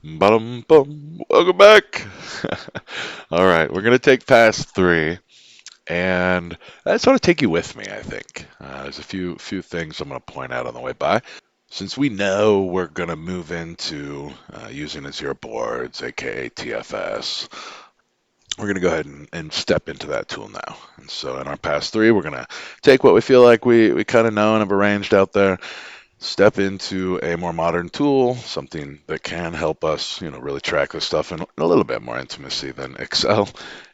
Bum bum. Welcome back. All right, we're gonna take pass three, and I just want to take you with me. I think there's a few things I'm gonna point out on the way by. Since we know we're gonna move into using Azure boards, aka TFS, we're gonna go ahead and step into that tool now. And so in our pass three, we're gonna take what we feel like we kind of know and have arranged out there, step into a more modern tool, something that can help us, really track this stuff in a little bit more intimacy than Excel.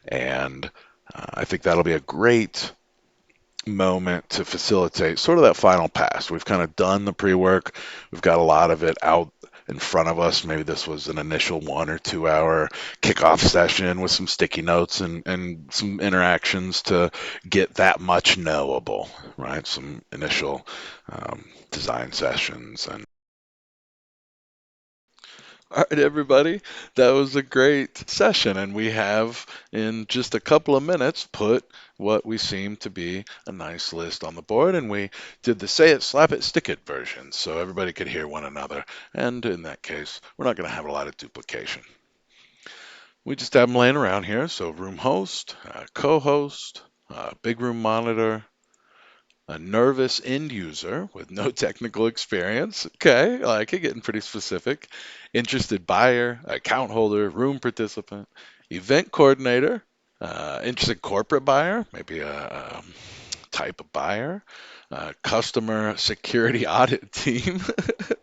And I think that'll be a great moment to facilitate sort of that final pass. We've kind of done the pre-work. We've got a lot of it out in front of us. Maybe this was an initial 1 or 2 hour kickoff session with some sticky notes and some interactions to get that much knowable, right? Some initial design sessions. And all right, everybody, that was a great session, and we have, in just a couple of minutes, put what we seem to be a nice list on the board, and we did the say it, slap it, stick it version, so everybody could hear one another. And in that case, we're not going to have a lot of duplication. We just have them laying around here. So room host, co-host, big room monitor, a nervous end user with no technical experience. Okay, I like it, getting pretty specific. Interested buyer, account holder, room participant, event coordinator, interested corporate buyer, maybe a type of buyer, customer security audit team.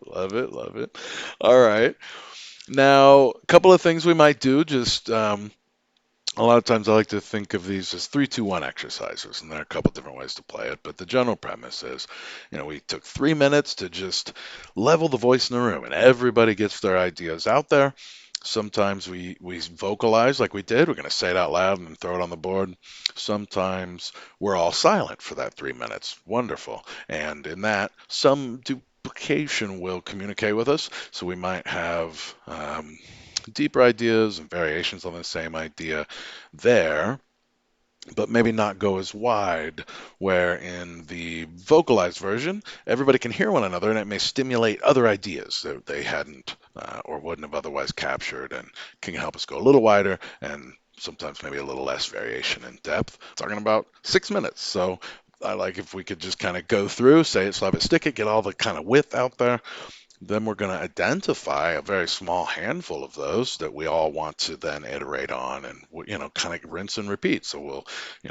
Love it, love it. All right. Now, a couple of things we might do, just a lot of times I like to think of these as 3-2-1 exercises, and there are a couple different ways to play it. But the general premise is, we took 3 minutes to just level the voice in the room, and everybody gets their ideas out there. Sometimes we vocalize like we did. We're going to say it out loud and then throw it on the board. Sometimes we're all silent for that 3 minutes. Wonderful. And in that, some duplication will communicate with us. So we might have deeper ideas and variations on the same idea there, but maybe not go as wide, where in the vocalized version, everybody can hear one another and it may stimulate other ideas that they hadn't or wouldn't have otherwise captured, and can help us go a little wider and sometimes maybe a little less variation in depth. Talking about 6 minutes. So I like if we could just kind of go through, say it, slap it, stick it, get all the kind of width out there. Then we're going to identify a very small handful of those that we all want to then iterate on and, kind of rinse and repeat. So we'll,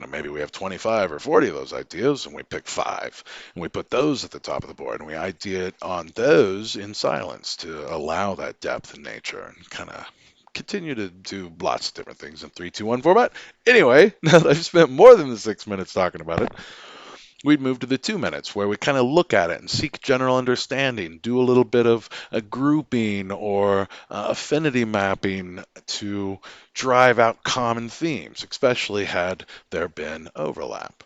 maybe we have 25 or 40 of those ideas and we pick five and we put those at the top of the board and we ideate on those in silence to allow that depth in nature and kind of continue to do lots of different things in 3-2-1 format. Anyway, now that I've spent more than the 6 minutes talking about it, we'd move to the 2 minutes where we kind of look at it and seek general understanding, do a little bit of a grouping or affinity mapping to drive out common themes, especially had there been overlap.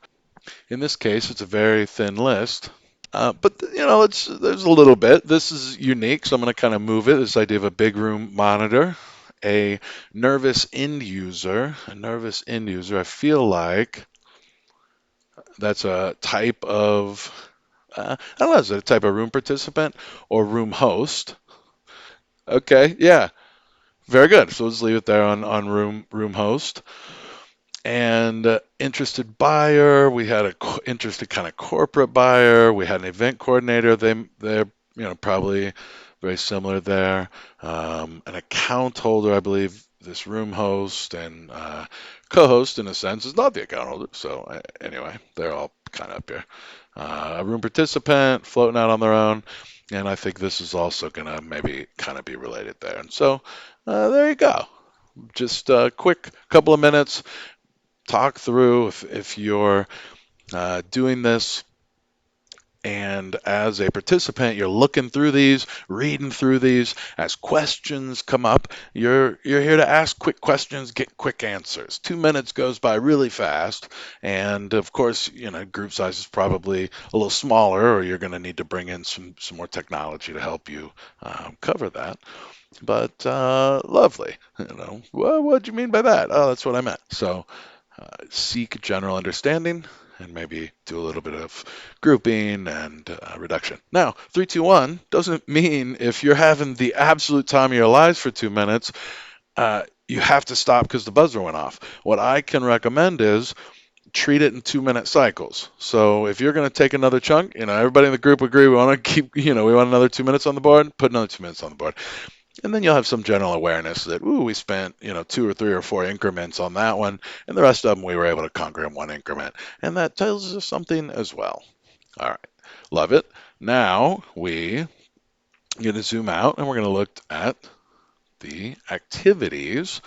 In this case, it's a very thin list. But there's a little bit. This is unique, so I'm going to kind of move it. This idea of a big room monitor, a nervous end user. A nervous end user. I feel like that's a type of, I don't know, is it a type of room participant or room host? Okay, yeah, very good. So let's leave it there on room host. And interested buyer, we had a interested kind of corporate buyer. We had an event coordinator. They're probably very similar there. An account holder, I believe. This room host and co-host, in a sense, is not the account holder. So anyway, they're all kind of up here. A room participant floating out on their own, and I think this is also going to maybe kind of be related there. And so there you go. Just a quick couple of minutes, talk through if you're doing this and as a participant, you're looking through these, reading through these. As questions come up, you're here to ask quick questions, get quick answers. 2 minutes goes by really fast, and of course, group size is probably a little smaller, or you're going to need to bring in some more technology to help you cover that. But lovely. What do you mean by that? Oh, that's what I meant. So seek general understanding, and maybe do a little bit of grouping and reduction. Now, 3-2-1 doesn't mean if you're having the absolute time of your lives for 2 minutes, you have to stop because the buzzer went off. What I can recommend is treat it in 2 minute cycles. So if you're going to take another chunk, everybody in the group agree we want to keep, we want another 2 minutes on the board, put another 2 minutes on the board. And then you'll have some general awareness that, we spent, 2 or 3 or 4 increments on that one, and the rest of them we were able to conquer in one increment. And that tells us something as well. All right, love it. Now we going to zoom out and we're going to look at the activities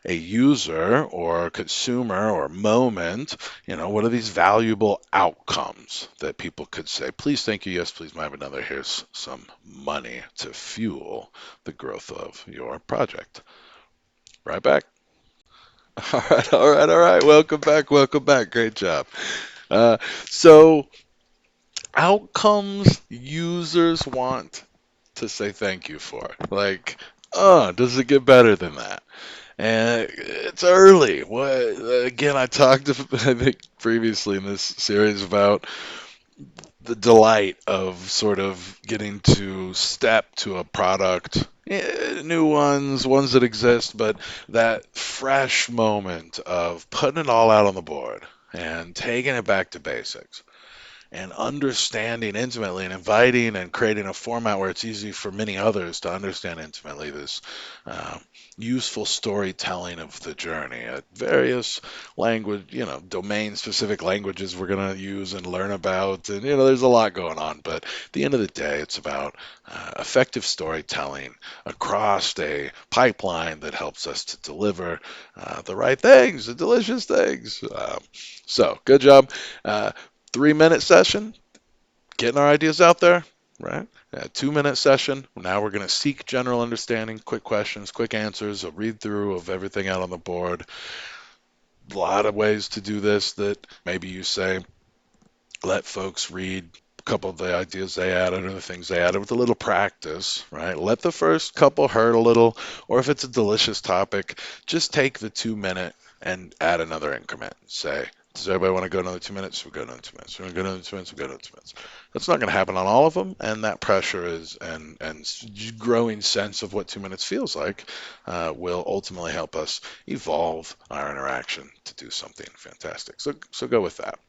a user or consumer or moment, what are these valuable outcomes that people could say, please, thank you, yes, please, may I have another, here's some money to fuel the growth of your project. Right back. All right, all right, all right. Welcome back, welcome back. Great job. So outcomes users want to say thank you for. Like, does it get better than that? And it's early. Again, I talked, I think, previously in this series about the delight of sort of getting to step to a product, new ones that exist, but that fresh moment of putting it all out on the board and taking it back to basics and understanding intimately and inviting and creating a format where it's easy for many others to understand intimately this uh, useful storytelling of the journey at various language, domain specific languages we're going to use and learn about. And, there's a lot going on. But at the end of the day, it's about effective storytelling across a pipeline that helps us to deliver the right things, the delicious things. So, good job. 3 minute session, getting our ideas out there, right? A 2 minute session. Now we're going to seek general understanding, quick questions, quick answers, a read through of everything out on the board. A lot of ways to do this that maybe you say, let folks read a couple of the ideas they added or the things they added with a little practice, right? Let the first couple hurt a little, or if it's a delicious topic, just take the 2 minute and add another increment. Say, does everybody want to go another 2 minutes? We'll go another 2 minutes. We're going to go another 2 minutes. We'll go another 2 minutes. That's not going to happen on all of them, and that pressure is and growing sense of what 2 minutes feels like will ultimately help us evolve our interaction to do something fantastic. So go with that.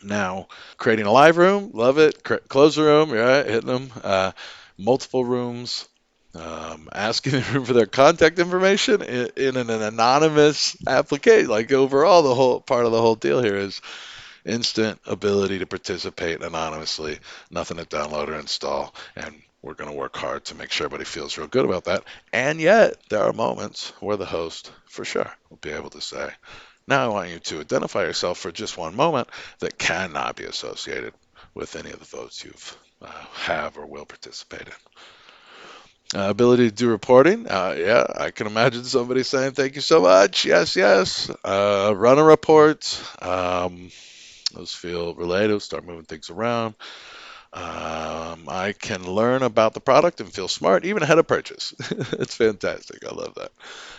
Now, creating a live room, love it. Close the room, right? Hitting them. Multiple rooms. Asking the room for their contact information in an anonymous application. Like overall, the whole part of the whole deal here is instant ability to participate anonymously. Nothing to download or install. And we're going to work hard to make sure everybody feels real good about that. And yet, there are moments where the host, for sure, will be able to say, now I want you to identify yourself for just one moment that cannot be associated with any of the votes you've have or will participate in. Ability to do reporting. Yeah, I can imagine somebody saying, thank you so much. Yes, yes. Run a report. Those feel related. Start moving things around. I can learn about the product and feel smart even ahead of purchase. It's fantastic. I love that.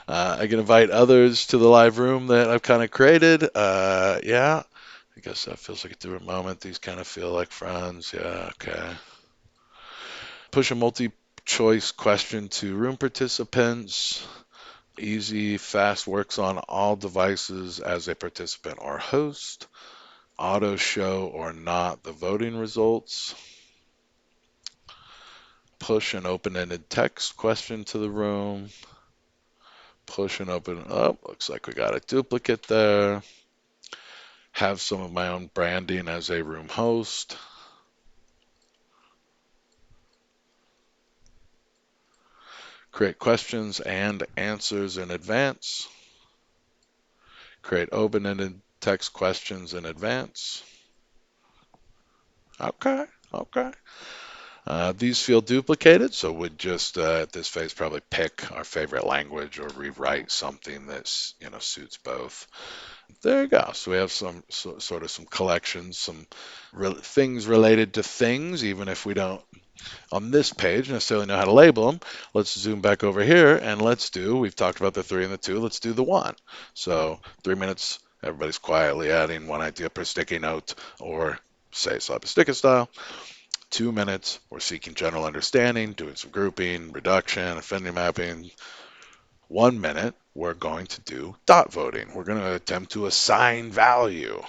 I can invite others to the live room that I've kind of created. Yeah, I guess that feels like a different moment. These kind of feel like friends. Yeah, okay. Push a multi-choice question to room participants. Easy, fast, works on all devices as a participant or host. Auto show or not the voting results. Push an open-ended text question to the room. Push and open. Oh, looks like we got a duplicate there. Have some of my own branding as a room host. Create questions and answers in advance. Create open-ended text questions in advance. Okay, okay. These feel duplicated, so we'd just at this phase probably pick our favorite language or rewrite something that suits both. There you go. So we have sort of some collections, some things related to things, even if we don't on this page necessarily know how to label them. Let's zoom back over here and we've talked about the 3 and the 2, let's do the 1. So 3 minutes Everybody's quietly adding one idea per sticky note, or say slap a sticker style. 2 minutes, we're seeking general understanding, doing some grouping, reduction, affinity mapping. 1 minute, we're going to do dot voting. We're going to attempt to assign value.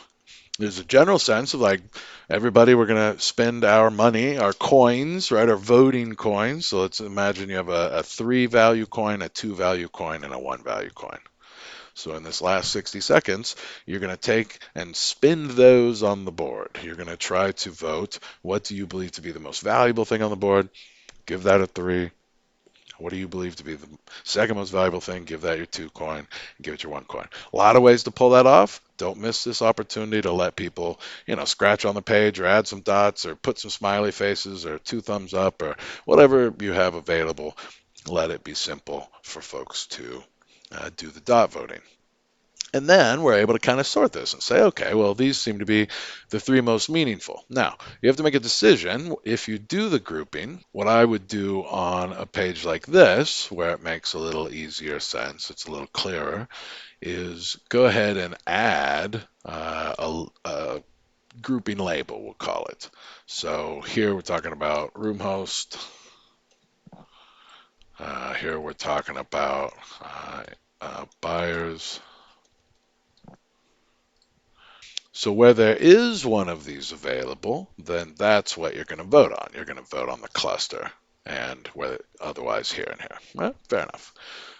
There's a general sense of like everybody, we're going to spend our money, our coins, right, our voting coins. So let's imagine you have a 3 value coin, a 2 value coin, and a 1 value coin. So in this last 60 seconds, you're going to take and spin those on the board. You're going to try to vote what do you believe to be the most valuable thing on the board? Give that a 3. What do you believe to be the second most valuable thing? Give that your 2 coin. Give it your 1 coin. A lot of ways to pull that off. Don't miss this opportunity to let people, scratch on the page or add some dots or put some smiley faces or 2 thumbs up or whatever you have available. Let it be simple for folks to do the dot voting. And then we're able to kind of sort this and say, okay, well, these seem to be the 3 most meaningful. Now, you have to make a decision. If you do the grouping, what I would do on a page like this, where it makes a little easier sense, it's a little clearer, is go ahead and add a grouping label, we'll call it. So here we're talking about room host. Here we're talking about buyers. So where there is one of these available, then that's what you're going to vote on. You're going to vote on the cluster and where otherwise here and here. Well, fair enough.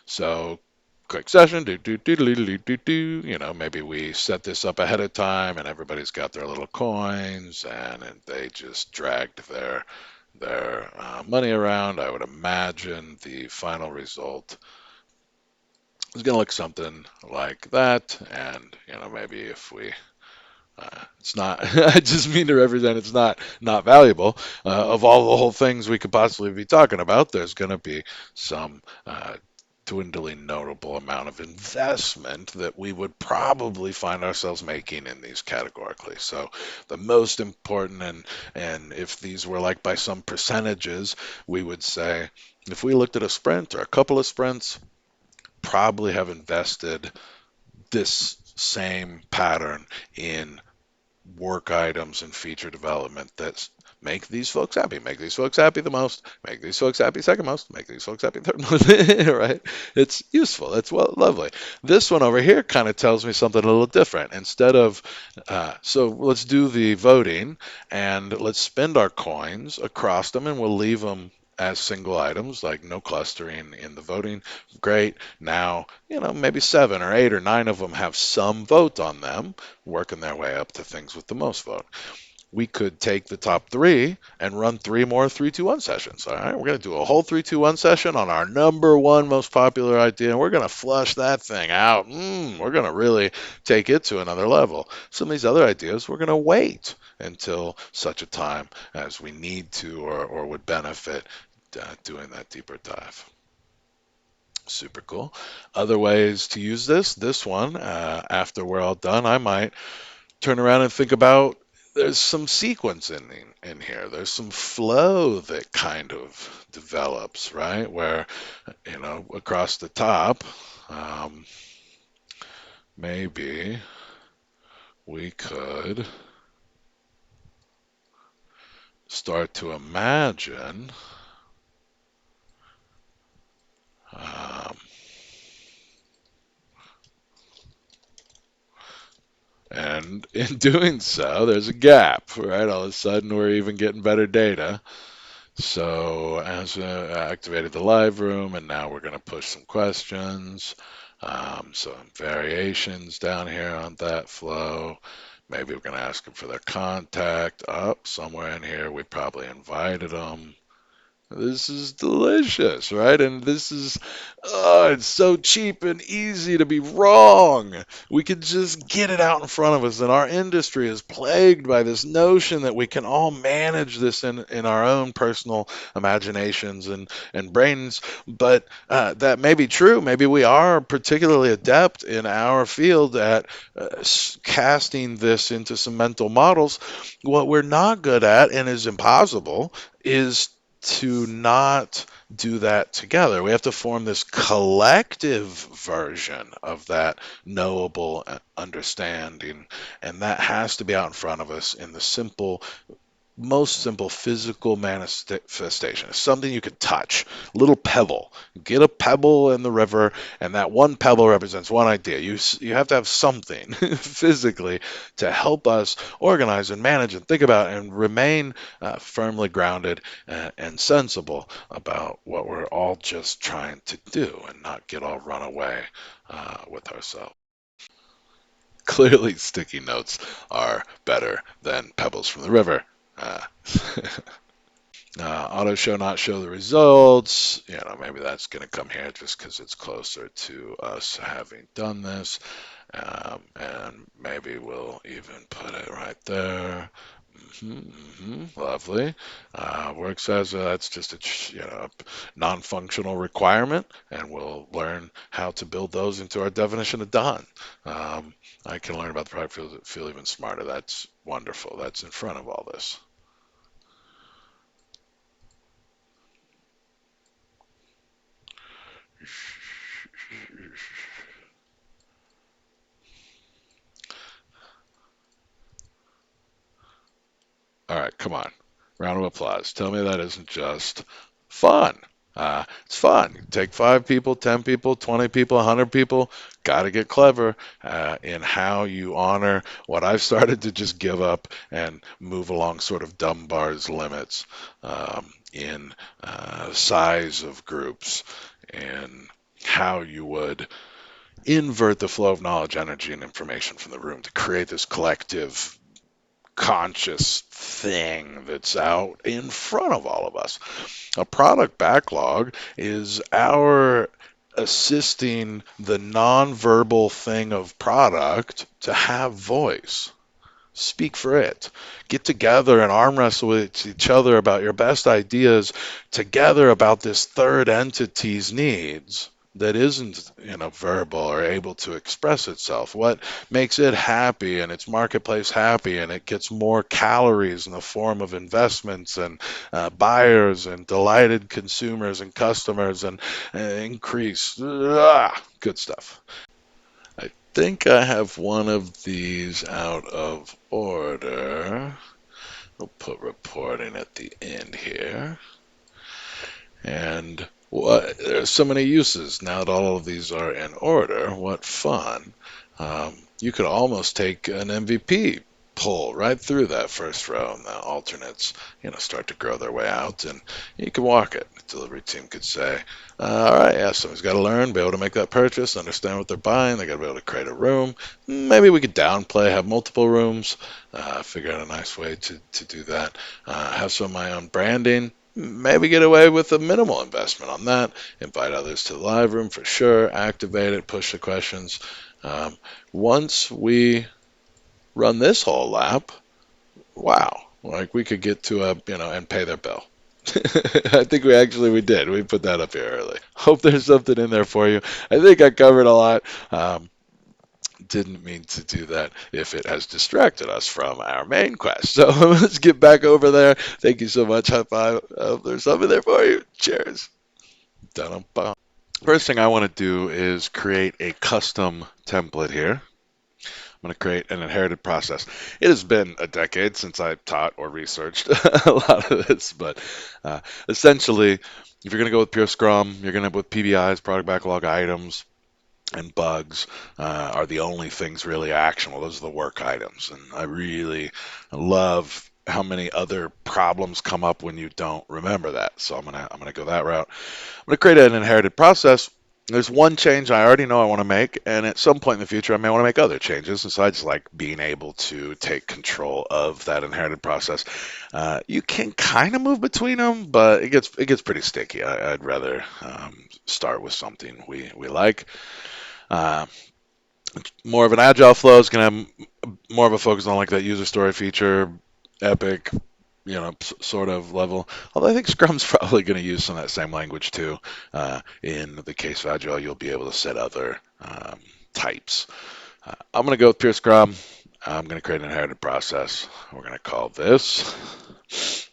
So quick session, maybe we set this up ahead of time and everybody's got their little coins and they just dragged their money around. I would imagine the final result is going to look something like that. And, maybe if we it's not. I just mean to represent it's not valuable. Of all the whole things we could possibly be talking about, there's going to be some dwindling notable amount of investment that we would probably find ourselves making in these categorically. So the most important, and if these were like by some percentages, we would say if we looked at a sprint or a couple of sprints, probably have invested this same pattern in work items and feature development that make these folks happy, make these folks happy the most, make these folks happy second most, make these folks happy third most, right? It's useful. It's lovely. This one over here kind of tells me something a little different. Instead of, so let's do the voting and let's spend our coins across them and we'll leave them as single items, like no clustering in the voting. Great. Now, maybe 7 or 8 or 9 of them have some vote on them, working their way up to things with the most vote. We could take the top 3 and run 3 more 3-2-1 sessions. All right, we're going to do a whole 3-2-1 session on our number 1 most popular idea, and we're going to flush that thing out. We're going to really take it to another level. Some of these other ideas, we're going to wait until such a time as we need to or would benefit doing that deeper dive. Super cool. Other ways to use this one, after we're all done, I might turn around and think about there's some sequencing in here. There's some flow that kind of develops, right? Where, across the top, maybe we could start to imagine um, and in doing so, there's a gap, right? All of a sudden, we're even getting better data. So as we activated the live room, and now we're going to push some questions, some variations down here on that flow. Maybe we're going to ask them for their contact. Up somewhere in here, we probably invited them. This is delicious, right? And this is, oh, it's so cheap and easy to be wrong. We could just get it out in front of us. And our industry is plagued by this notion that we can all manage this in our own personal imaginations and brains. But that may be true. Maybe we are particularly adept in our field at casting this into some mental models. What we're not good at, and is impossible, is to not do that together. We have to form this collective version of that knowable understanding, and that has to be out in front of us in the most simple physical manifestation. It's something you could touch. A little pebble. Get a pebble in the river, and that one pebble represents one idea. You have to have something physically to help us organize and manage and think about and remain firmly grounded and sensible about what we're all just trying to do and not get all run away with ourselves. Clearly, sticky notes are better than pebbles from the river. Uh, auto show not show the results. Maybe that's going to come here just because it's closer to us having done this. And maybe we'll even put it right there. Lovely. Works as that's just a non-functional requirement, and we'll learn how to build those into our definition of done. I can learn about the product, feel even smarter. That's wonderful. That's in front of all this. All right, come on. Round of applause. Tell me that isn't just fun. It's fun. You take 5 people, 10 people, 20 people, 100 people. Got to get clever in how you honor what I've started to just give up and move along sort of Dunbar's limits in size of groups and how you would invert the flow of knowledge, energy, and information from the room to create this collective conscious thing that's out in front of all of us. A product backlog is our assisting the nonverbal thing of product to have voice. Speak for it. Get together and arm wrestle with each other about your best ideas together about this third entity's needs that isn't, verbal or able to express itself. What makes it happy and its marketplace happy, and it gets more calories in the form of investments and buyers and delighted consumers and customers and increase. Good stuff. I think I have one of these out of order. We'll put reporting at the end here. And there's so many uses now that all of these are in order. What fun. You could almost take an MVP pull right through that first row, and the alternates, start to grow their way out, and you can walk it. The delivery team could say, all right, yeah, someone's got to learn, be able to make that purchase, understand what they're buying. They got to be able to create a room. Maybe we could downplay, have multiple rooms, figure out a nice way to do that. Have some of my own branding. Maybe get away with a minimal investment on that. Invite others to the live room for sure. Activate it. Push the questions. Once we run this whole lap, wow, like we could get to and pay their bill. I think we did. We put that up here early. Hope there's something in there for you. I think I covered a lot. Didn't mean to do that if it has distracted us from our main quest. So let's get back over there. Thank you so much. High five. There's something there for you. Cheers. Dun-dum-bum. First thing I want to do is create a custom template here. I'm going to create an inherited process. It has been a decade since I taught or researched a lot of this, but essentially, if you're going to go with pure Scrum, you're going to with PBIs, product backlog items, and bugs are the only things really actionable. Those are the work items, and I really love how many other problems come up when you don't remember that. So I'm gonna go that route. I'm gonna create an inherited process. There's one change I already know I want to make, and at some point in the future, I may want to make other changes. And so I just like being able to take control of that inherited process. You can kind of move between them, but it gets pretty sticky. I'd rather start with something we like. Uh, More of an agile flow is going to have more of a focus on like that user story feature, epic, sort of level. Although I think Scrum's probably going to use some of that same language too. In the case of agile, you'll be able to set other types. I'm going to go with pure Scrum. I'm going to create an inherited process. We're going to call this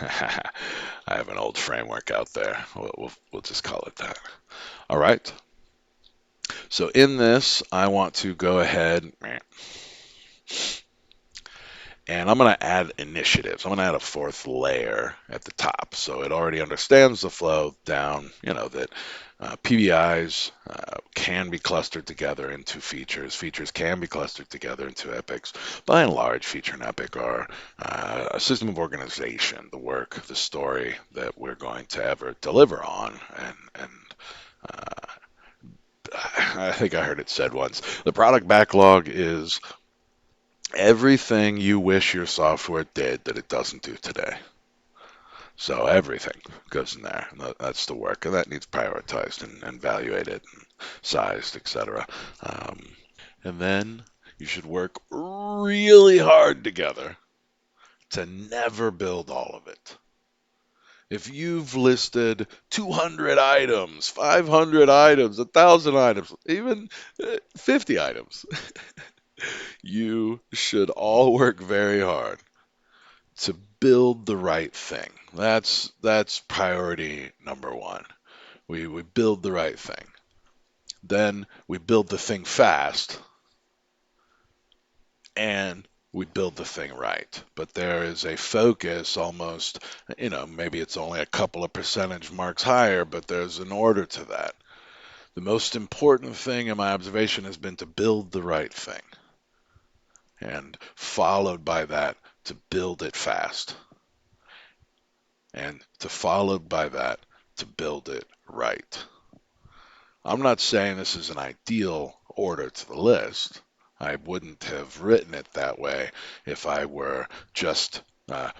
I have an old framework out there. We'll just call it that. All right. So in this, I want to go ahead and I'm going to add initiatives. I'm going to add a fourth layer at the top. So it already understands the flow down, that PBIs can be clustered together into features. Features can be clustered together into epics. By and large, feature and epic are a system of organization, the work, the story that we're going to ever deliver on. And I think I heard it said once, the product backlog is everything you wish your software did that it doesn't do today. So everything goes in there. And that's the work, and that needs prioritized and evaluated and sized, etc. And then you should work really hard together to never build all of it. If you've listed 200 items, 500 items, 1,000 items, even 50 items, you should all work very hard to build the right thing. That's priority number one. We build the right thing. Then we build the thing fast, and we build the thing right. But there is a focus almost, maybe it's only a couple of percentage marks higher, but there's an order to that. The most important thing in my observation has been to build the right thing, and followed by that, to build it fast, and to followed by that, to build it right. I'm not saying this is an ideal order to the list. I wouldn't have written it that way if I were just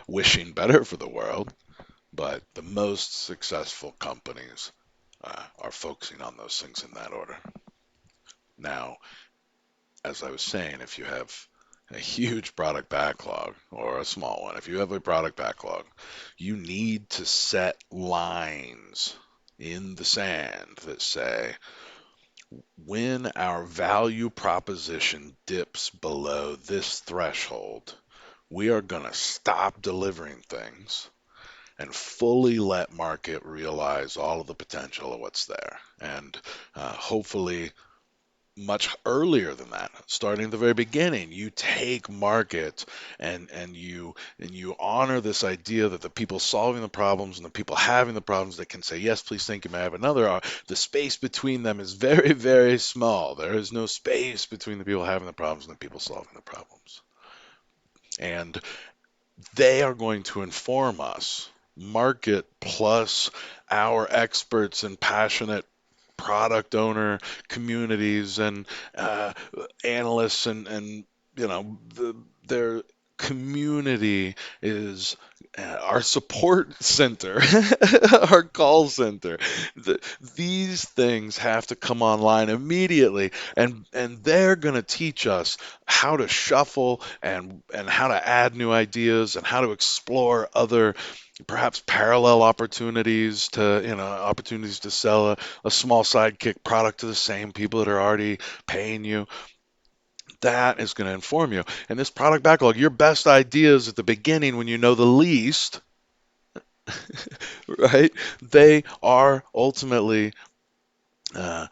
wishing better for the world, but the most successful companies are focusing on those things in that order. Now, as I was saying, if you have a huge product backlog or a small one, if you have a product backlog, you need to set lines in the sand that say, when our value proposition dips below this threshold, we are going to stop delivering things and fully let market realize all of the potential of what's there. And hopefully, much earlier than that, starting at the very beginning, you take market and you honor this idea that the people solving the problems and the people having the problems that can say yes, please, thank you, may I have another, the space between them is very, very small. There is no space between the people having the problems and the people solving the problems, and they are going to inform us. Market plus our experts and passionate product owner communities and analysts and their community is our support center, our call center. These things have to come online immediately, and they're going to teach us how to shuffle and how to add new ideas and how to explore other perhaps parallel opportunities to sell a small sidekick product to the same people that are already paying you. That is going to inform you. And this product backlog, your best ideas at the beginning when you know the least, right? They are ultimately uh,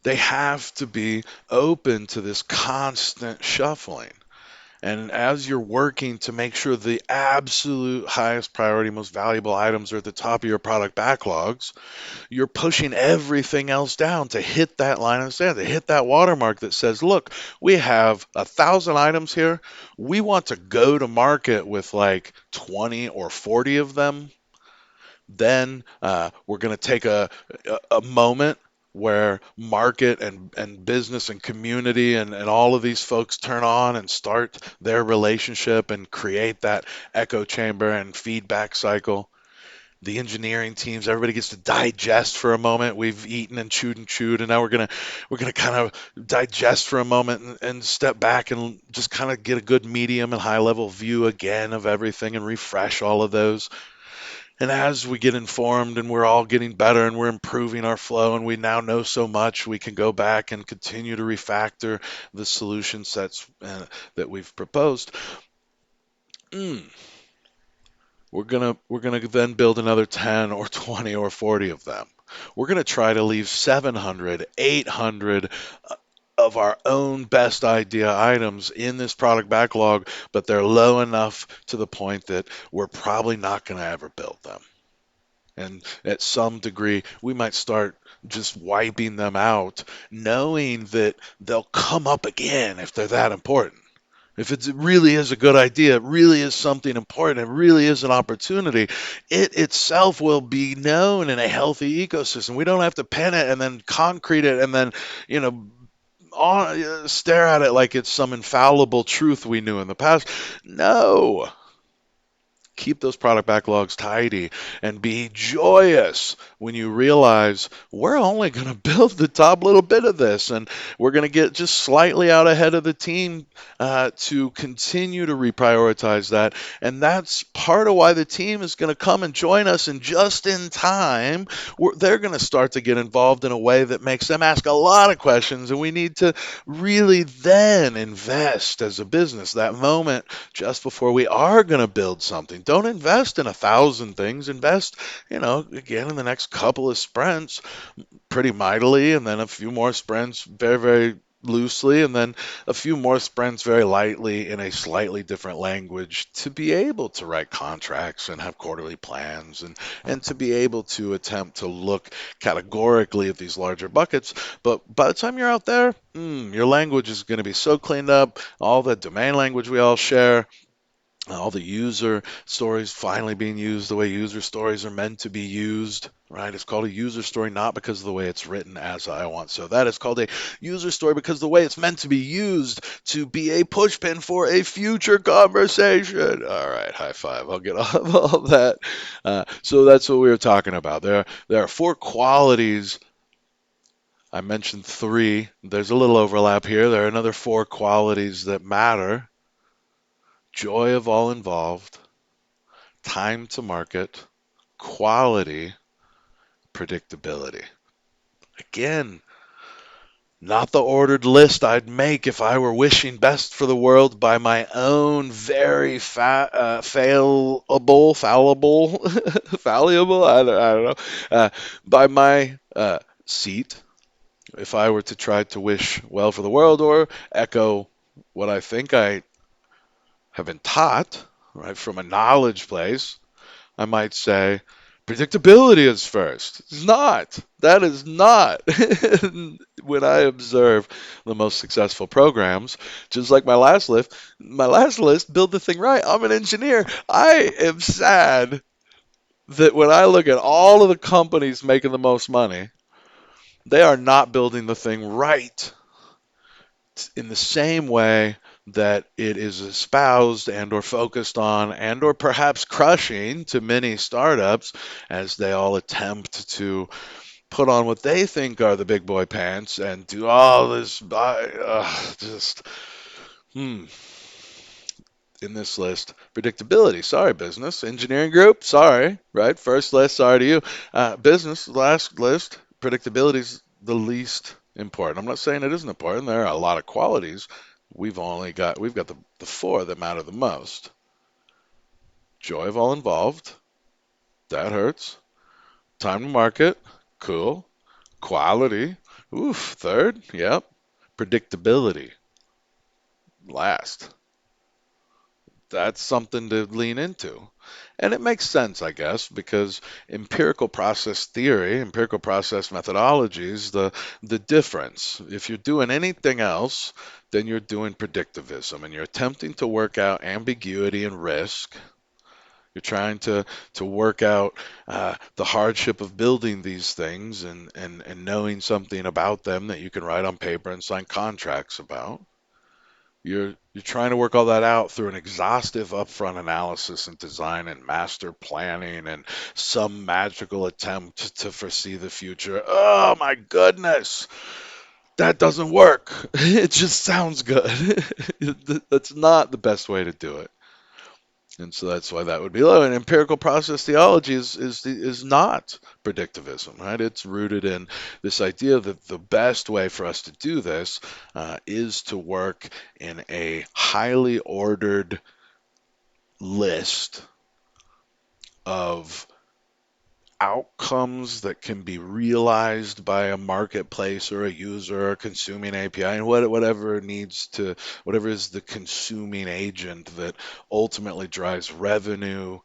they have to be open to this constant shuffling. And as you're working to make sure the absolute highest priority, most valuable items are at the top of your product backlogs, you're pushing everything else down to hit that line in the sand, to hit that watermark that says, look, we have 1,000 items here. We want to go to market with like 20 or 40 of them. Then we're going to take a moment where market and business and community and all of these folks turn on and start their relationship and create that echo chamber and feedback cycle. The engineering teams, everybody gets to digest for a moment. We've eaten and chewed, and now we're gonna kind of digest for a moment and step back and just kind of get a good medium and high level view again of everything and refresh all of those. And as we get informed and we're all getting better and we're improving our flow and we now know so much, we can go back and continue to refactor the solution sets that we've proposed. Mm, we're gonna then build another 10 or 20 or 40 of them. We're gonna try to leave 700, 800 of our own best idea items in this product backlog, but they're low enough to the point that we're probably not going to ever build them. And at some degree, we might start just wiping them out, knowing that they'll come up again if they're that important. If it really is a good idea, it really is something important, it really is an opportunity, it itself will be known in a healthy ecosystem. We don't have to pen it and then concrete it and then, you know, stare at it like it's some infallible truth we knew in the past. No, keep those product backlogs tidy and be joyous when you realize we're only going to build the top little bit of this and we're going to get just slightly out ahead of the team to continue to reprioritize that. And that's part of why the team is going to come and join us. And just in time, they're going to start to get involved in a way that makes them ask a lot of questions. And we need to really then invest as a business that moment just before we are going to build something. Don't invest in 1,000 things. Invest, again, in the next couple of sprints pretty mightily, and then a few more sprints very, very loosely, and then a few more sprints very lightly in a slightly different language to be able to write contracts and have quarterly plans and to be able to attempt to look categorically at these larger buckets. But by the time you're out there, your language is going to be so cleaned up, all the domain language we all share, all the user stories finally being used the way user stories are meant to be used, right? It's called a user story not because of the way it's written as I want. So that is called a user story because the way it's meant to be used to be a pushpin for a future conversation. All right, high five. I'll get off all that. So that's what we were talking about. There are four qualities. I mentioned three. There's a little overlap here. There are another four qualities that matter: joy of all involved, time to market, quality, predictability. Again, not the ordered list I'd make if I were wishing best for the world by my own very fallible, fallible, I don't know, by my seat. If I were to try to wish well for the world or echo what I think I have been taught, right, from a knowledge place, I might say predictability is first. It's not. That is not. When I observe the most successful programs, just like my last list, build the thing right. I'm an engineer. I am sad that when I look at all of the companies making the most money, they are not building the thing right in the same way that it is espoused and or focused on and or perhaps crushing to many startups as they all attempt to put on what they think are the big boy pants and do all this just hmm in this list. Predictability, sorry business. Engineering group, sorry, right? First list, sorry to you. Business, last list. Predictability is the least important. I'm not saying it isn't important. There are a lot of qualities. We've got the four that matter the most. Joy of all involved, that hurts. Time to market, cool. Quality, oof, third, yep. Predictability, last. That's something to lean into. And it makes sense, I guess, because empirical process theory, empirical process methodologies, the difference. If you're doing anything else, then you're doing predictivism and you're attempting to work out ambiguity and risk. You're trying to work out the hardship of building these things and knowing something about them that you can write on paper and sign contracts about. You're trying to work all that out through an exhaustive upfront analysis and design and master planning and some magical attempt to foresee the future. Oh my goodness, that doesn't work. It just sounds good. That's not the best way to do it. And so that's why that would be low. And empirical process theology is not predictivism, right? It's rooted in this idea that the best way for us to do this is to work in a highly ordered list of outcomes that can be realized by a marketplace or a user or consuming API and whatever is the consuming agent that ultimately drives revenue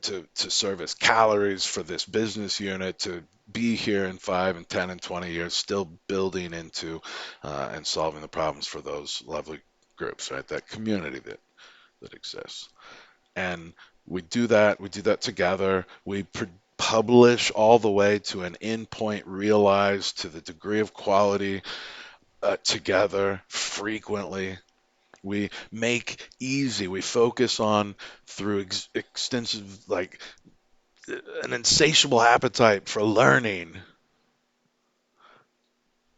to serve as calories for this business unit to be here in 5 and 10 and 20 years, still building into and solving the problems for those lovely groups, right? That community that exists. And we do that together. Publish all the way to an endpoint realized to the degree of quality together frequently. We focus on through extensive, like an insatiable appetite for learning.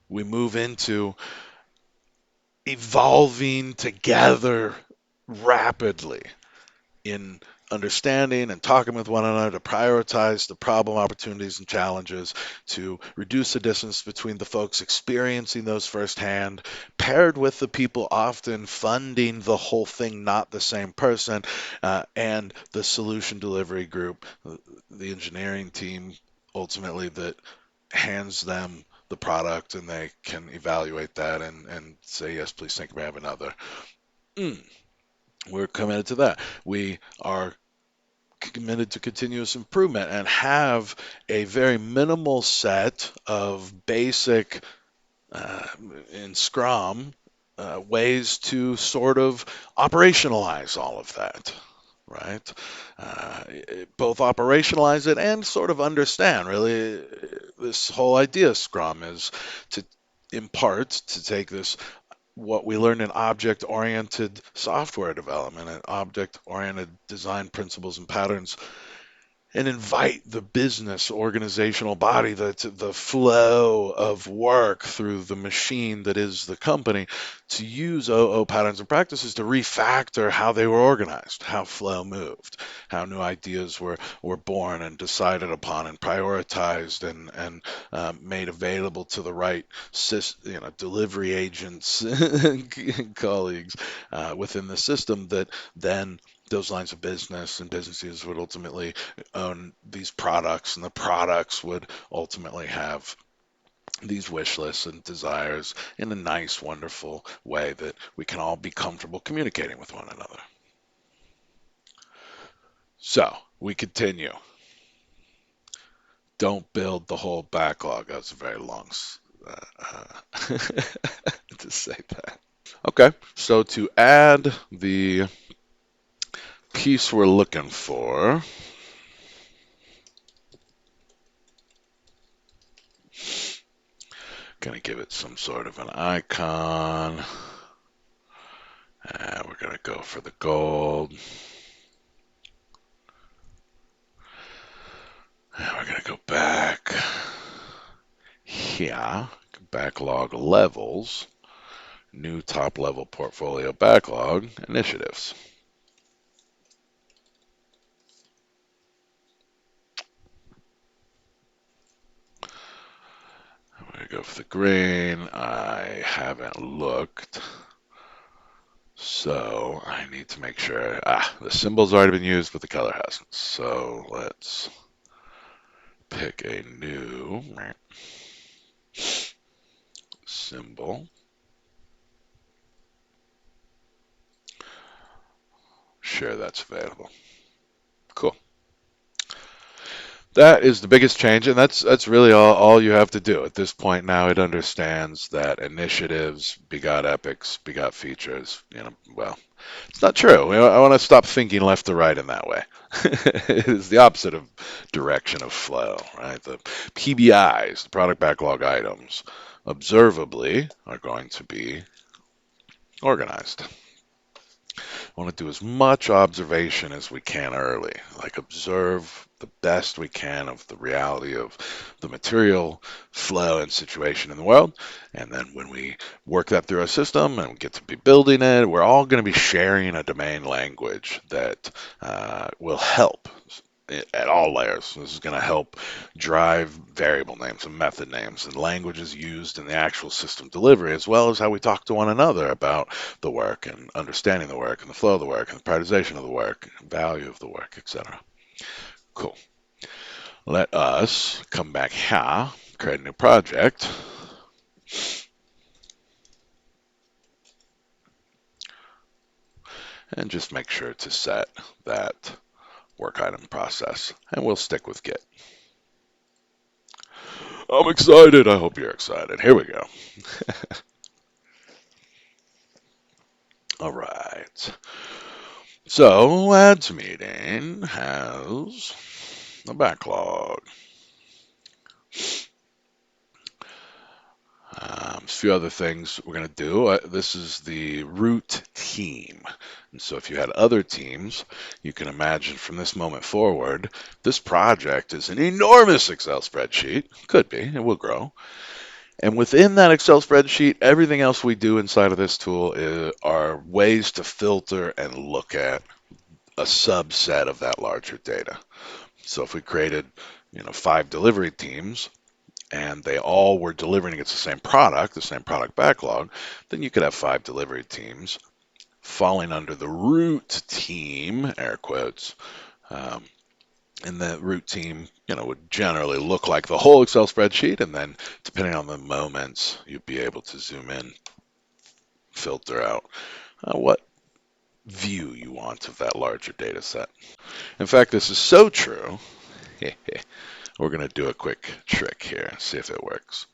We move into evolving together rapidly in understanding and talking with one another to prioritize the problem, opportunities, and challenges, to reduce the distance between the folks experiencing those firsthand, paired with the people often funding the whole thing, not the same person, and the solution delivery group, the engineering team, ultimately, that hands them the product and they can evaluate that and say, yes, please think we have another. Mm. We're committed to that. We are committed to continuous improvement and have a very minimal set of basic uh, in Scrum ways to sort of operationalize all of that, right? Both operationalize it and sort of understand, really, this whole idea of Scrum is to impart, to take this what we learned in object-oriented software development and object-oriented design principles and patterns and invite the business organizational body, the flow of work through the machine that is the company, to use OO patterns and practices to refactor how they were organized, how flow moved, how new ideas were born and decided upon and prioritized and made available to the right delivery agents and colleagues within the system that then those lines of business and businesses would ultimately own these products, and the products would ultimately have these wish lists and desires in a nice, wonderful way that we can all be comfortable communicating with one another. So we continue. Don't build the whole backlog. That's a very long to say that. Okay, so to add the piece we're looking for, gonna give it some sort of an icon. And we're gonna go for the gold. And we're gonna go back here, backlog levels, new top level portfolio backlog initiatives. I'm gonna go for the green. I haven't looked. So I need to make sure, the symbol's already been used, but the color hasn't. So let's pick a new symbol. Sure, that's available. Cool. That is the biggest change, and that's really all you have to do at this point. Now it understands that initiatives begot epics, begot features. Well, it's not true. I want to stop thinking left to right in that way. It is the opposite of direction of flow, right? The PBIs, the product backlog items, observably are going to be organized. I want to do as much observation as we can early, like observe the best we can of the reality of the material flow and situation in the world. And then when we work that through our system and we get to be building it, we're all going to be sharing a domain language that will help. at all layers. This is going to help drive variable names and method names and languages used in the actual system delivery, as well as how we talk to one another about the work and understanding the work and the flow of the work and the prioritization of the work, value of the work, etc. Cool. Let us come back here, create a new project, and just make sure to set that work item process. And we'll stick with Git. I'm excited. I hope you're excited. Here we go. All right. So, ads meeting has a backlog. A few other things we're going to do. This is the root team. And so if you had other teams, you can imagine from this moment forward, this project is an enormous Excel spreadsheet. Could be, it will grow. And within that Excel spreadsheet, everything else we do inside of this tool are ways to filter and look at a subset of that larger data. So if we created, 5 delivery teams, and they all were delivering against the same product backlog, then you could have 5 delivery teams falling under the root team, air quotes. Um, and the root team, would generally look like the whole Excel spreadsheet, and then depending on the moments, you'd be able to zoom in, filter out what view you want of that larger data set. In fact, this is so true. We're going to do a quick trick here, see if it works.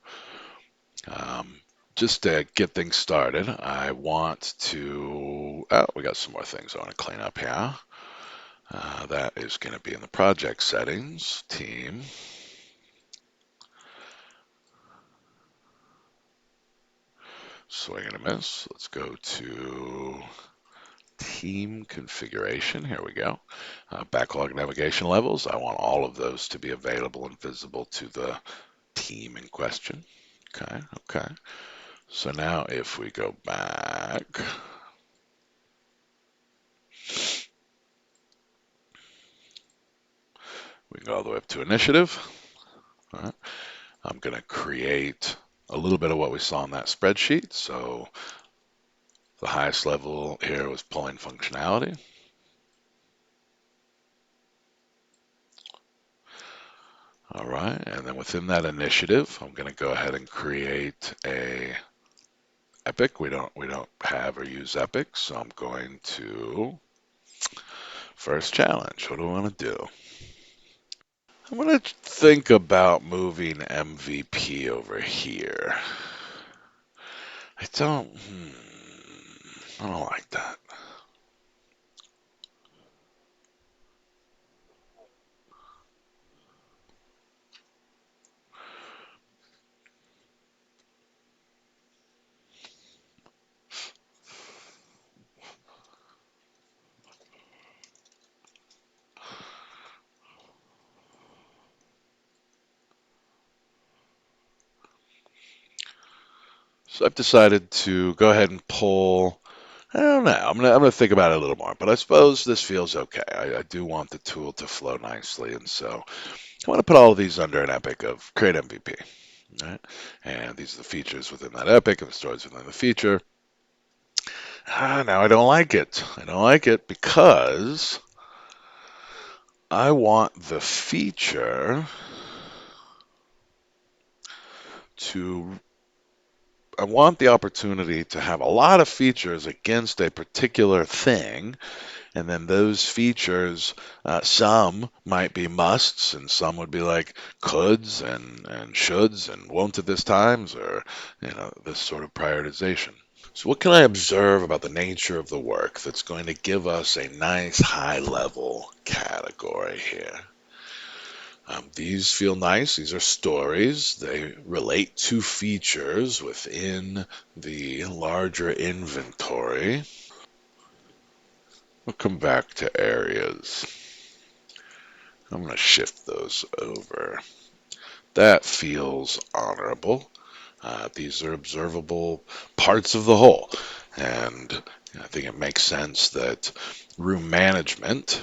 Um, just to get things started, I want to, we got some more things I want to clean up here. That is going to be in the project settings, team. Swing and a miss. Let's go to team configuration. Here we go. Backlog navigation levels. I want all of those to be available and visible to the team in question. Okay. So now if we go back, we can go all the way up to initiative. All right. I'm going to create a little bit of what we saw in that spreadsheet. So the highest level here was pulling functionality. All right, and then within that initiative, I'm going to go ahead and create a epic. We don't have or use epic, so I'm going to first challenge. What do I want to do? I'm going to think about moving MVP over here. I don't like that. So I've decided to go ahead and pull. I don't know. I'm gonna think about it a little more, but I suppose this feels okay. I do want the tool to flow nicely, and so I want to put all of these under an epic of create MVP. Right? And these are the features within that epic and the stories within the feature. Now I don't like it. I don't like it because I want the feature to I want the opportunity to have a lot of features against a particular thing, and then those features, some might be musts, and some would be like coulds and shoulds and won't at this times, or this sort of prioritization. So what can I observe about the nature of the work that's going to give us a nice high level category here? These feel nice. These are stories. They relate to features within the larger inventory. We'll come back to areas. I'm going to shift those over. That feels honorable. These are observable parts of the whole. And I think it makes sense that room management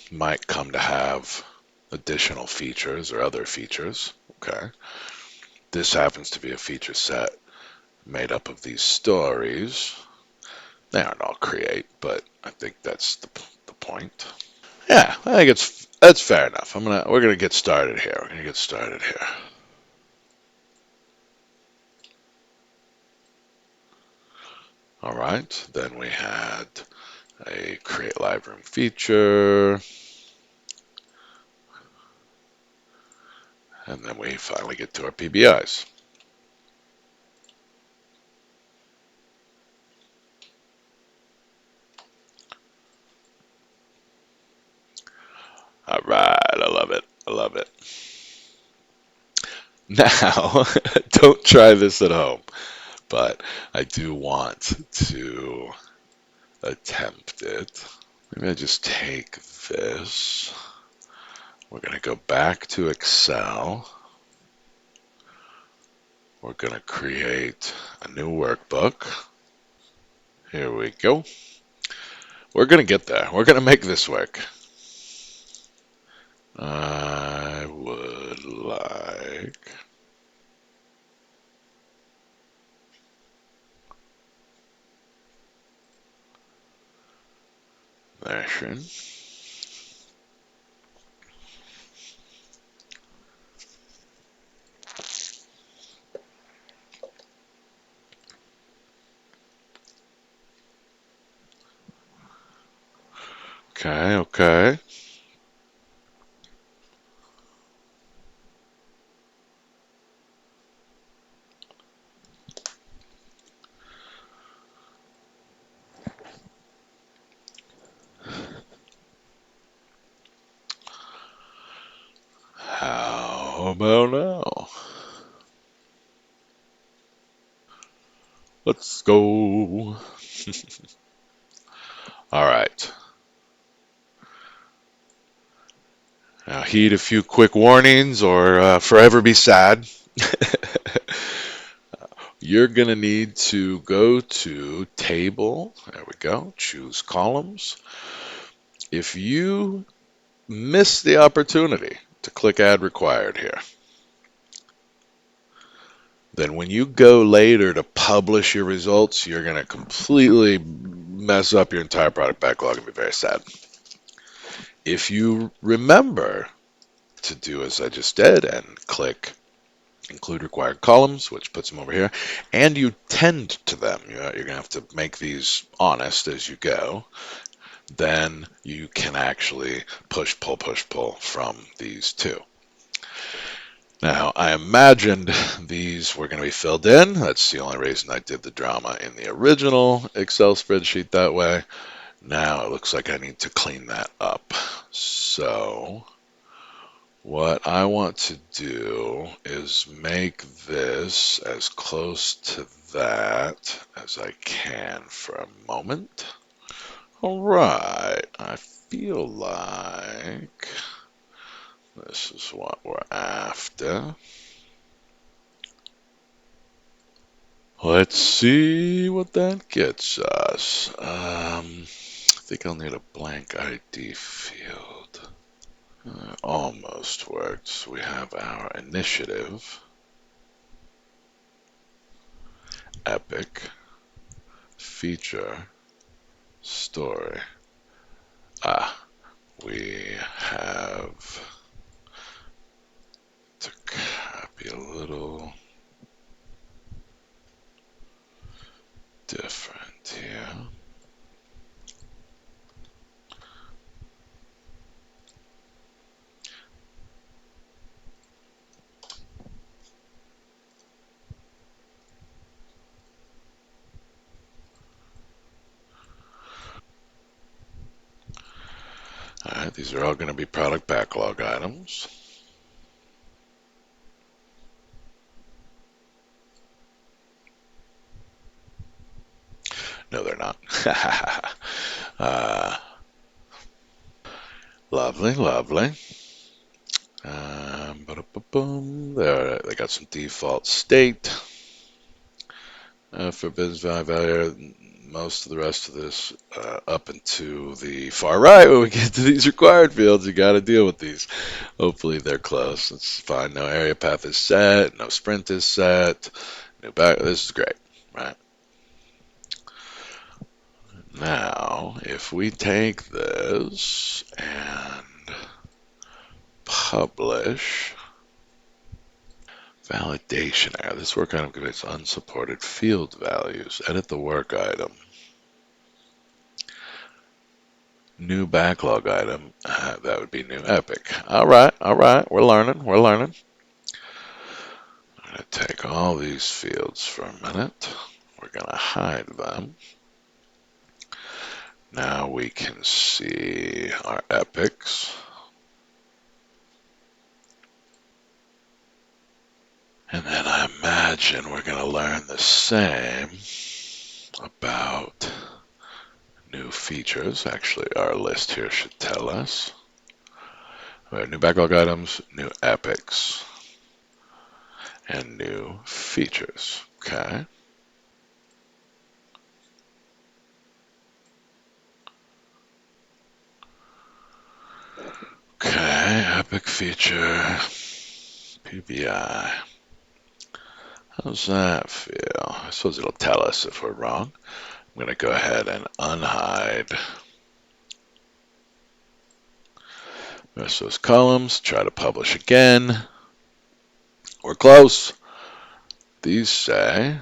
might come to have additional features or other features. Okay. This happens to be a feature set made up of these stories. They aren't all create, but I think that's the point. Yeah, I think that's fair enough. We're gonna get started here. We're gonna get started here. All right. Then we had a create live room feature, and then we finally get to our PBIs. All right. I love it. I love it. Now, don't try this at home, but I do want to attempt it. Maybe I just take this. We're going to go back to Excel. We're going to create a new workbook. Here we go. We're going to get there. We're going to make this work. I would like version. Okay, okay. How about now? Let's go. All right. Now, heed a few quick warnings or forever be sad. You're going to need to go to table. There we go. Choose columns. If you miss the opportunity to click add required here, then when you go later to publish your results, you're going to completely mess up your entire product backlog and be very sad. If you remember to do as I just did and click include required columns, which puts them over here, and you tend to them, you're going to have to make these honest as you go, then you can actually push, pull from these two. Now, I imagined these were going to be filled in. That's the only reason I did the drama in the original Excel spreadsheet that way. Now it looks like I need to clean that up. So what I want to do is make this as close to that as I can for a moment. All right, I feel like this is what we're after. Let's see what that gets us. I think I'll need a blank ID field. Almost worked. So we have our initiative, epic, feature, story. We have to copy a little different here. All right, these are all going to be product backlog items. No, they're not. Lovely, lovely. There, they got some default state. For business value, most of the rest of this up into the far right when we get to these required fields, you got to deal with these. Hopefully they're close. It's fine. No area path is set. No sprint is set. New back. This is great. Right. Now, if we take this and publish validation error, this work item contains unsupported field values. Edit the work item. New backlog item. That would be new epic. All right, all right. We're learning. We're learning. I'm going to take all these fields for a minute. We're going to hide them. Now we can see our epics. And then I imagine we're going to learn the same about new features. Actually, our list here should tell us. We have new backlog items, new epics, and new features. Okay. Okay, epic feature, PBI. How's that feel? I suppose it'll tell us if we're wrong. I'm going to go ahead and unhide the rest of those columns, try to publish again. We're close. These say,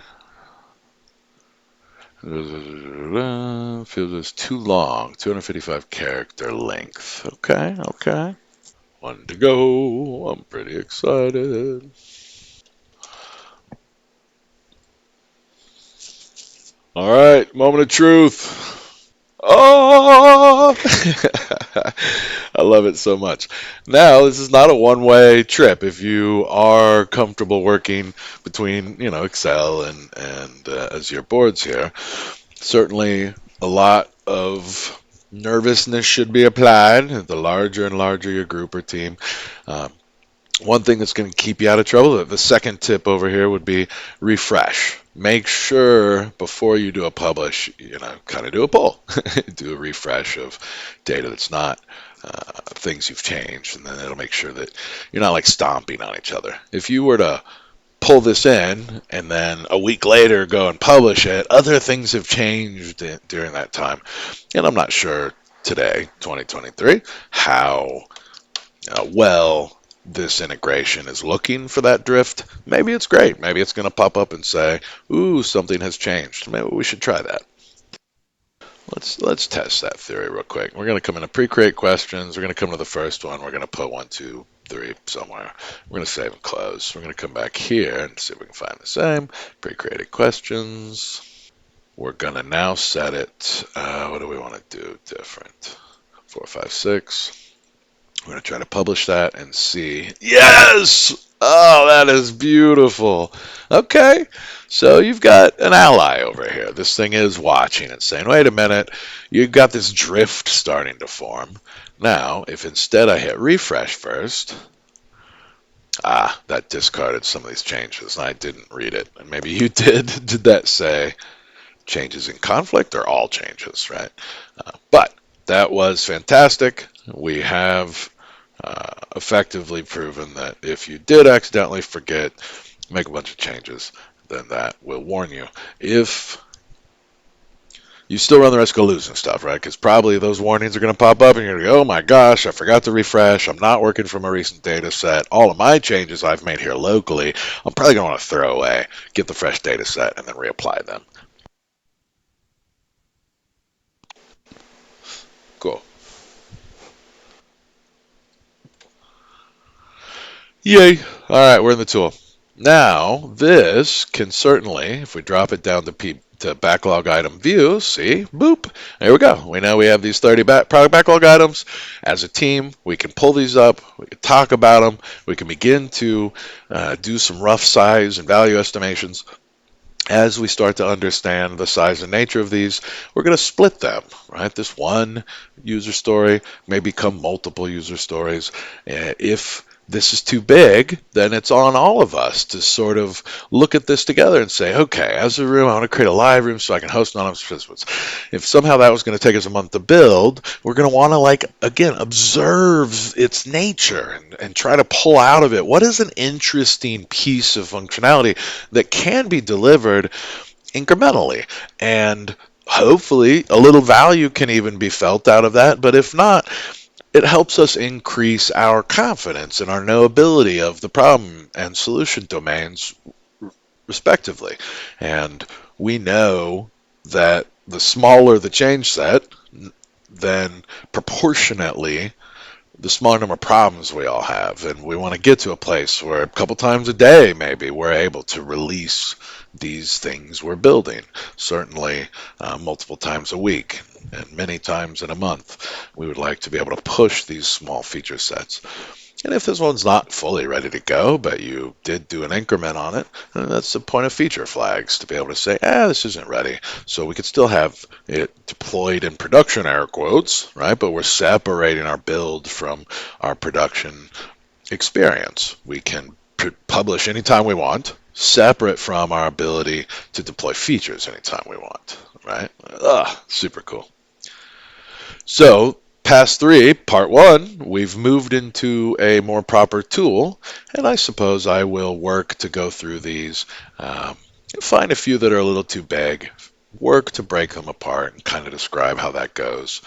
feels is too long, 255 character length. Okay, okay. One to go. I'm pretty excited. All right, moment of truth. Oh, I love it so much. Now, this is not a one-way trip. If you are comfortable working between, Excel and Azure boards here, certainly a lot of nervousness should be applied. The larger and larger your group or team, um, one thing that's going to keep you out of trouble, the second tip over here would be refresh. Make sure before you do a publish, kind of do a poll, do a refresh of data that's not things you've changed, and then it'll make sure that you're not like stomping on each other. If you were to pull this in and then a week later go and publish it, other things have changed during that time. And I'm not sure today, 2023, how well this integration is looking for that drift. Maybe it's great. Maybe it's going to pop up and say, ooh, something has changed. Maybe we should try that. Let's test that theory real quick. We're going to come into pre-create questions. We're going to come to the first one. We're going to put 1, 2, 3 somewhere. We're going to save and close. We're going to come back here and see if we can find the same. Pre-created questions. We're going to now set it. What do we want to do different? 4, 5, 6. We're going to try to publish that and see. Yes! Oh, that is beautiful. Okay, so you've got an ally over here. This thing is watching and saying, wait a minute, you've got this drift starting to form. Now, if instead I hit refresh first, that discarded some of these changes. I didn't read it. And maybe you did. Did that say changes in conflict or all changes, right? But that was fantastic. We have effectively proven that if you did accidentally forget, make a bunch of changes, then that will warn you. If you still run the risk of losing stuff, right? Because probably those warnings are going to pop up and you're going to go, oh my gosh, I forgot to refresh. I'm not working from a recent data set. All of my changes I've made here locally, I'm probably going to want to throw away, get the fresh data set, and then reapply them. Cool. Yay. All right, we're in the tool. Now, this can certainly, if we drop it down to backlog item view, see, boop, there we go. We know we have these 30 product backlog items. As a team, we can pull these up, we can talk about them, we can begin to do some rough size and value estimations. As we start to understand the size and nature of these, we're going to split them, right? This one user story may become multiple user stories. If this is too big, then it's on all of us to sort of look at this together and say, okay, as a room, I want to create a live room so I can host anonymous participants. If somehow that was going to take us a month to build, we're going to want to, like, again, observe its nature and try to pull out of it what is an interesting piece of functionality that can be delivered incrementally. And hopefully a little value can even be felt out of that. But if not, it helps us increase our confidence and our knowability of the problem and solution domains, respectively. And we know that the smaller the change set, then proportionately the smaller number of problems we all have. And we want to get to a place where a couple times a day, maybe, we're able to release these things we're building. Certainly multiple times a week and many times in a month. We would like to be able to push these small feature sets. And if this one's not fully ready to go, but you did do an increment on it, then that's the point of feature flags, to be able to say, this isn't ready. So we could still have it deployed in production, air quotes, right? But we're separating our build from our production experience. We can publish anytime we want, separate from our ability to deploy features anytime we want, right? Super cool. So, pass 3, part 1, we've moved into a more proper tool, and I suppose I will work to go through these, find a few that are a little too big, work to break them apart, and kind of describe how that goes.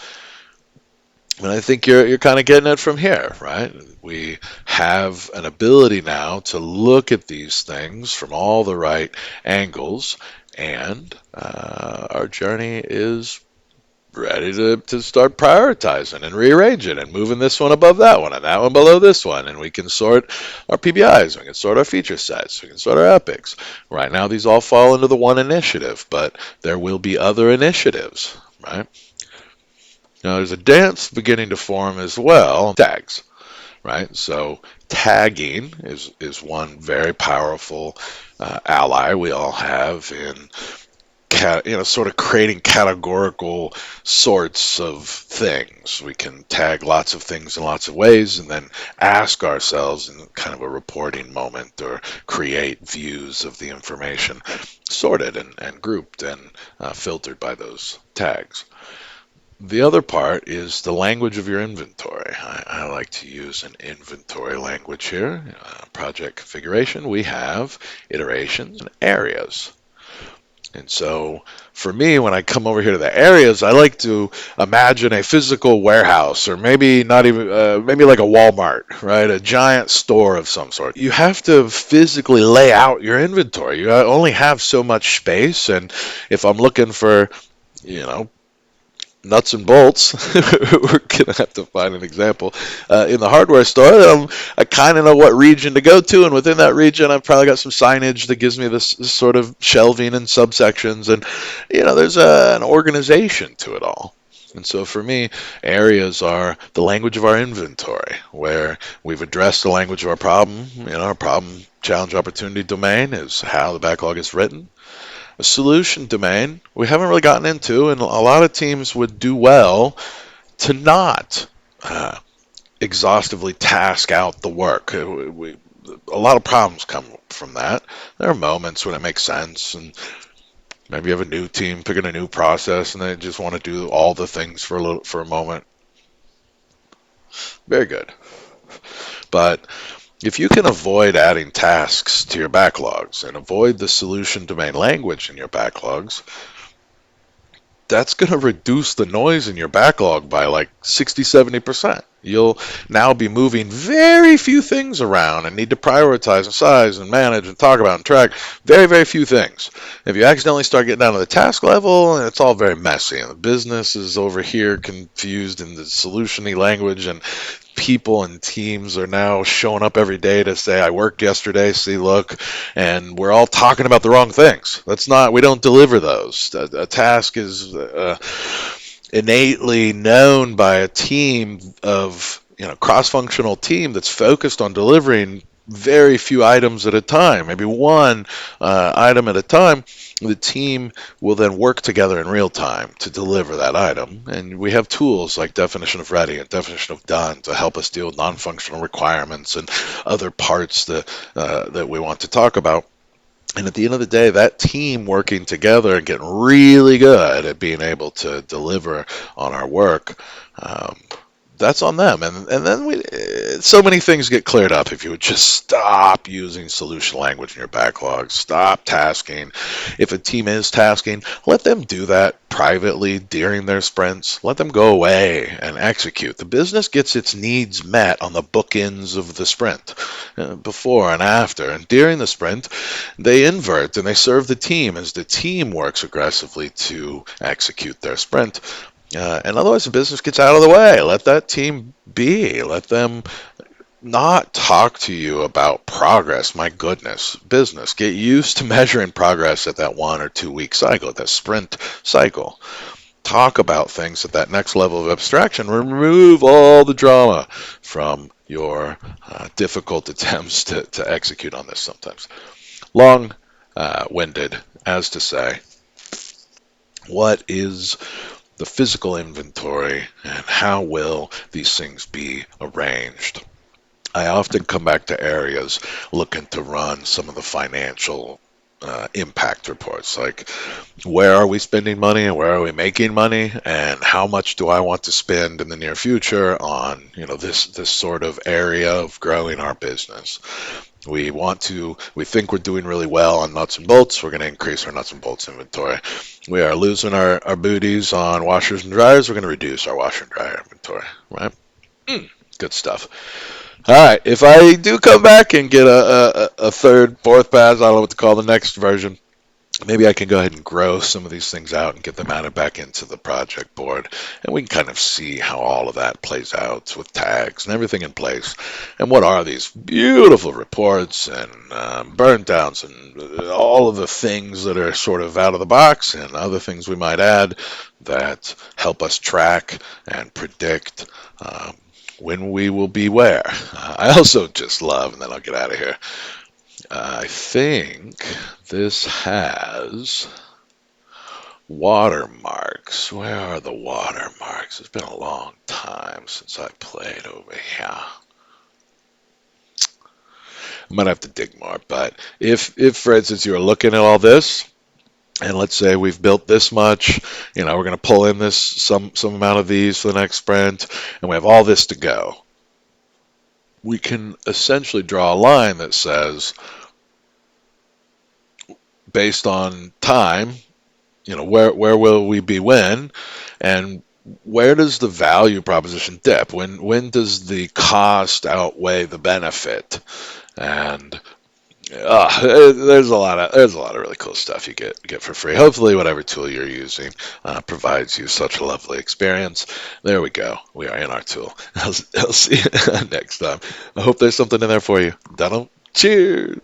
And I think you're kind of getting it from here, right? We have an ability now to look at these things from all the right angles, and our journey is ready to start prioritizing and rearranging and moving this one above that one and that one below this one. And we can sort our PBIs, we can sort our feature sets, we can sort our epics. Right now, these all fall into the one initiative, but there will be other initiatives, right? Now, there's a dance beginning to form as well, tags, right? So tagging is one very powerful ally we all have in sort of creating categorical sorts of things. We can tag lots of things in lots of ways and then ask ourselves in kind of a reporting moment or create views of the information sorted and grouped and filtered by those tags. The other part is the language of your inventory. I like to use an inventory language here. Project configuration, we have iterations and areas. And so for me, when I come over here to the areas, I like to imagine a physical warehouse, or maybe not even, maybe like a Walmart, right? A giant store of some sort. You have to physically lay out your inventory. You only have so much space. And if I'm looking for, you know, nuts and bolts, we're gonna have to find an example in the hardware store. I kind of know what region to go to, and within that region, I've probably got some signage that gives me this sort of shelving and subsections, and there's an organization to it all. And so for me, areas are the language of our inventory, where we've addressed the language of our problem. Our problem, challenge, opportunity domain is how the backlog is written. A solution domain we haven't really gotten into, and a lot of teams would do well to not exhaustively task out the work. A lot of problems come from that. There are moments when it makes sense, and maybe you have a new team picking a new process, and they just want to do all the things for a moment. Very good. But if you can avoid adding tasks to your backlogs and avoid the solution domain language in your backlogs, that's going to reduce the noise in your backlog by like 60-70%. You'll now be moving very few things around and need to prioritize and size and manage and talk about and track very, very few things. If you accidentally start getting down to the task level, it's all very messy, and the business is over here confused in the solution-y language, and people and teams are now showing up every day to say, I worked yesterday, see, look, and we're all talking about the wrong things. We don't deliver those. A task is innately known by a team of, cross-functional team that's focused on delivering very few items at a time, maybe one item at a time. The team will then work together in real time to deliver that item. And we have tools like definition of ready and definition of done to help us deal with non-functional requirements and other parts that we want to talk about. And at the end of the day, that team working together and getting really good at being able to deliver on our work, that's on them. And then so many things get cleared up if you would just stop using solution language in your backlog, stop tasking. If a team is tasking, let them do that privately during their sprints. Let them go away and execute. The business gets its needs met on the bookends of the sprint, before and after. And during the sprint, they invert and they serve the team as the team works aggressively to execute their sprint. And otherwise, the business gets out of the way. Let that team be. Let them not talk to you about progress. My goodness, business. Get used to measuring progress at that 1 or 2 week cycle, that sprint cycle. Talk about things at that next level of abstraction. Remove all the drama from your difficult attempts to execute on this sometimes. Long winded, as to say, what is the physical inventory and how will these things be arranged? I often come back to areas looking to run some of the financial impact reports, like where are we spending money and where are we making money, and how much do I want to spend in the near future on this sort of area of growing our business. We think we're doing really well on nuts and bolts. We're going to increase our nuts and bolts inventory. We are losing our booties on washers and dryers. We're going to reduce our washer and dryer inventory, right? Good stuff. All right. If I do come back and get a third, fourth pass, I don't know what to call the next version. Maybe I can go ahead and grow some of these things out and get them added back into the project board. And we can kind of see how all of that plays out with tags and everything in place. And what are these beautiful reports and burn downs and all of the things that are sort of out of the box and other things we might add that help us track and predict when we will be where. I also just love, and then I'll get out of here. I think this has watermarks. Where are the watermarks? It's been a long time since I played over here. I might have to dig more, but if for instance you were looking at all this, and let's say we've built this much, we're going to pull in this some amount of these for the next sprint, and we have all this to go. We can essentially draw a line that says, based on time, where will we be when, and where does the value proposition dip? When does the cost outweigh the benefit? And there's a lot of really cool stuff you get for free. Hopefully, whatever tool you're using provides you such a lovely experience. There we go. We are in our tool. I'll see you next time. I hope there's something in there for you. Dunham. Cheers.